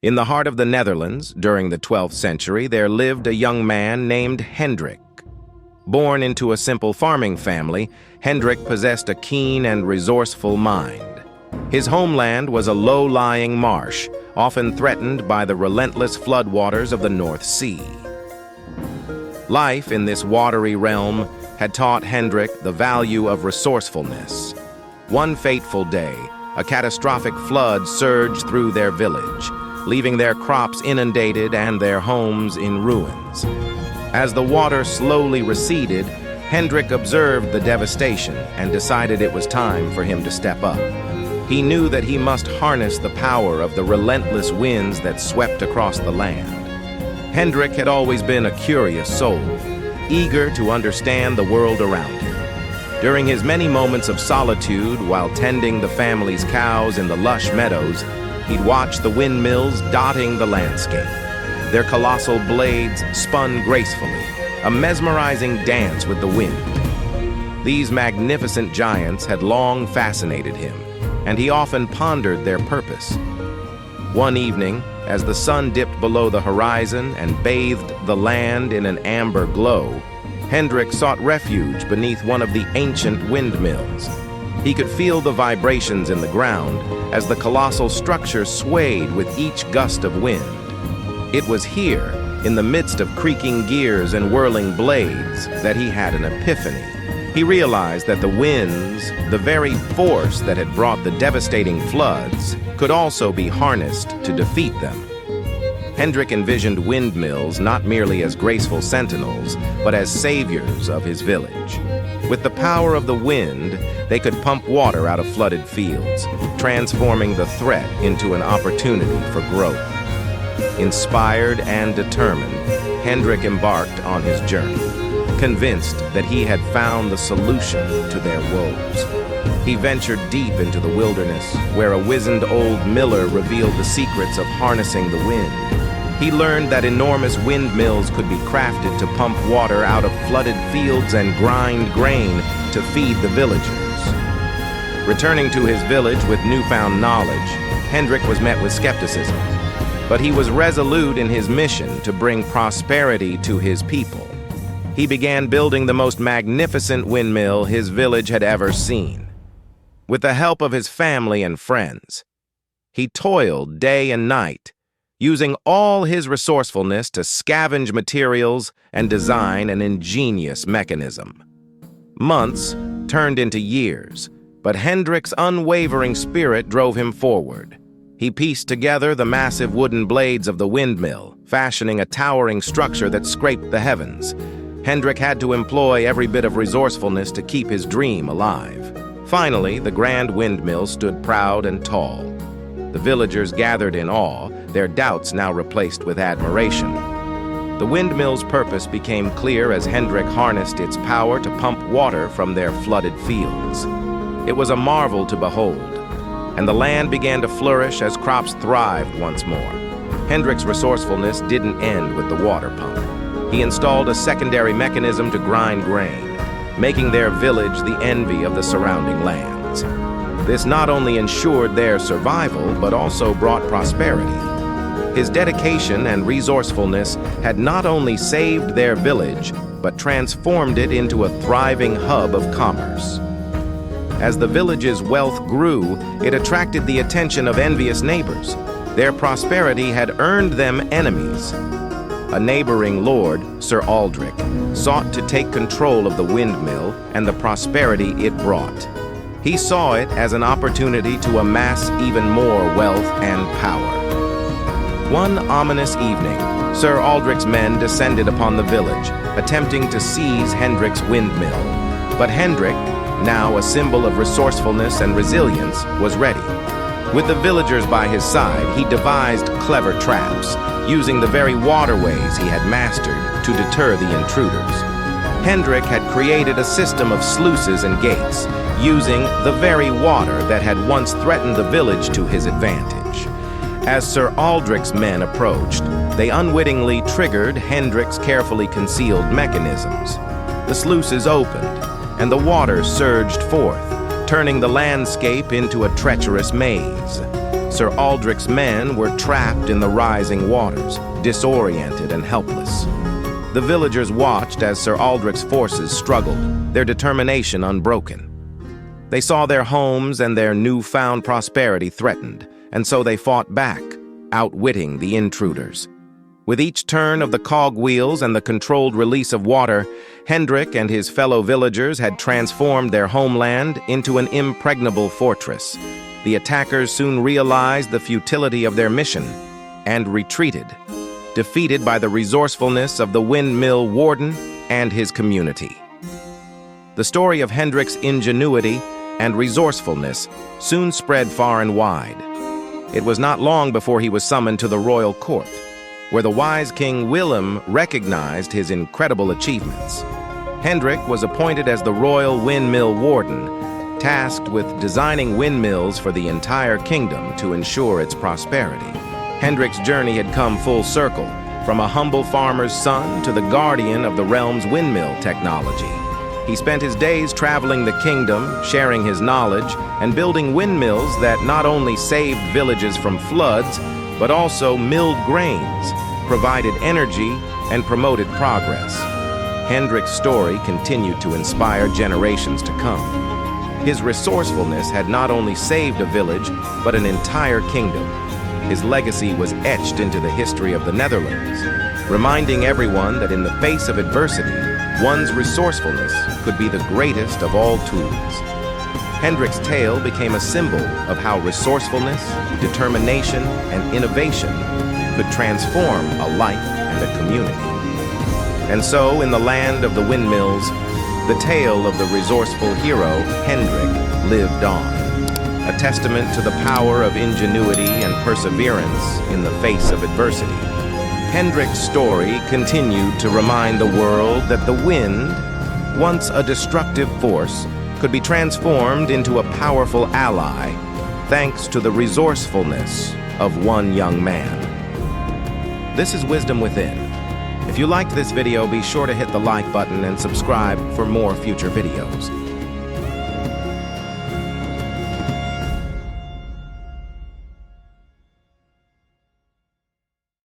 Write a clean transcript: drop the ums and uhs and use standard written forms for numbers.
In the heart of the Netherlands, during the 12th century, there lived a young man named Hendrik. Born into a simple farming family, Hendrik possessed a keen and resourceful mind. His homeland was a low-lying marsh, often threatened by the relentless floodwaters of the North Sea. Life in this watery realm had taught Hendrik the value of resourcefulness. One fateful day, a catastrophic flood surged through their village, leaving their crops inundated and their homes in ruins. As the water slowly receded, Hendrik observed the devastation and decided it was time for him to step up. He knew that he must harness the power of the relentless winds that swept across the land. Hendrik had always been a curious soul, eager to understand the world around him. During his many moments of solitude while tending the family's cows in the lush meadows, he'd watch the windmills dotting the landscape. Their colossal blades spun gracefully, a mesmerizing dance with the wind. These magnificent giants had long fascinated him, and he often pondered their purpose. One evening, as the sun dipped below the horizon and bathed the land in an amber glow, Hendrik sought refuge beneath one of the ancient windmills. He could feel the vibrations in the ground as the colossal structure swayed with each gust of wind. It was here, in the midst of creaking gears and whirling blades, that he had an epiphany. He realized that the winds, the very force that had brought the devastating floods, could also be harnessed to defeat them. Hendrik envisioned windmills not merely as graceful sentinels, but as saviors of his village. With the power of the wind, they could pump water out of flooded fields, transforming the threat into an opportunity for growth. Inspired and determined, Hendrik embarked on his journey, convinced that he had found the solution to their woes. He ventured deep into the wilderness, where a wizened old miller revealed the secrets of harnessing the wind. He learned that enormous windmills could be crafted to pump water out of flooded fields and grind grain to feed the villagers. Returning to his village with newfound knowledge, Hendrik was met with skepticism, but he was resolute in his mission to bring prosperity to his people. He began building the most magnificent windmill his village had ever seen. With the help of his family and friends, he toiled day and night, using all his resourcefulness to scavenge materials and design an ingenious mechanism. Months turned into years, but Hendrik's unwavering spirit drove him forward. He pieced together the massive wooden blades of the windmill, fashioning a towering structure that scraped the heavens. Hendrik had to employ every bit of resourcefulness to keep his dream alive. Finally, the grand windmill stood proud and tall. The villagers gathered in awe, their doubts now replaced with admiration. The windmill's purpose became clear as Hendrik harnessed its power to pump water from their flooded fields. It was a marvel to behold, and the land began to flourish as crops thrived once more. Hendrik's resourcefulness didn't end with the water pump. He installed a secondary mechanism to grind grain, making their village the envy of the surrounding lands. This not only ensured their survival, but also brought prosperity. His dedication and resourcefulness had not only saved their village, but transformed it into a thriving hub of commerce. As the village's wealth grew, it attracted the attention of envious neighbors. Their prosperity had earned them enemies. A neighboring lord, Sir Aldrich, sought to take control of the windmill and the prosperity it brought. He saw it as an opportunity to amass even more wealth and power. One ominous evening, Sir Aldrich's men descended upon the village, attempting to seize Hendrik's windmill. But Hendrik, now a symbol of resourcefulness and resilience, was ready. With the villagers by his side, he devised clever traps, using the very waterways he had mastered to deter the intruders. Hendrik had created a system of sluices and gates, using the very water that had once threatened the village to his advantage. As Sir Aldrich's men approached, they unwittingly triggered Hendrik's carefully concealed mechanisms. The sluices opened, and the water surged forth, turning the landscape into a treacherous maze. Sir Aldrich's men were trapped in the rising waters, disoriented and helpless. The villagers watched as Sir Aldrich's forces struggled, their determination unbroken. They saw their homes and their newfound prosperity threatened, and so they fought back, outwitting the intruders. With each turn of the cogwheels and the controlled release of water, Hendrik and his fellow villagers had transformed their homeland into an impregnable fortress. The attackers soon realized the futility of their mission and retreated, defeated by the resourcefulness of the Windmill Warden and his community. The story of Hendrik's ingenuity and resourcefulness soon spread far and wide. It was not long before he was summoned to the royal court, where the wise King Willem recognized his incredible achievements. Hendrik was appointed as the royal Windmill Warden, tasked with designing windmills for the entire kingdom to ensure its prosperity. Hendrik's journey had come full circle, from a humble farmer's son to the guardian of the realm's windmill technology. He spent his days traveling the kingdom, sharing his knowledge, and building windmills that not only saved villages from floods, but also milled grains, provided energy, and promoted progress. Hendrik's story continued to inspire generations to come. His resourcefulness had not only saved a village, but an entire kingdom. His legacy was etched into the history of the Netherlands, reminding everyone that in the face of adversity, one's resourcefulness could be the greatest of all tools. Hendrik's tale became a symbol of how resourcefulness, determination, and innovation could transform a life and a community. And so, in the land of the windmills, the tale of the resourceful hero, Hendrik, lived on, a testament to the power of ingenuity and perseverance in the face of adversity. Hendrik's story continued to remind the world that the wind, once a destructive force, could be transformed into a powerful ally thanks to the resourcefulness of one young man. This is Wisdom Within. If you liked this video, be sure to hit the like button and subscribe for more future videos.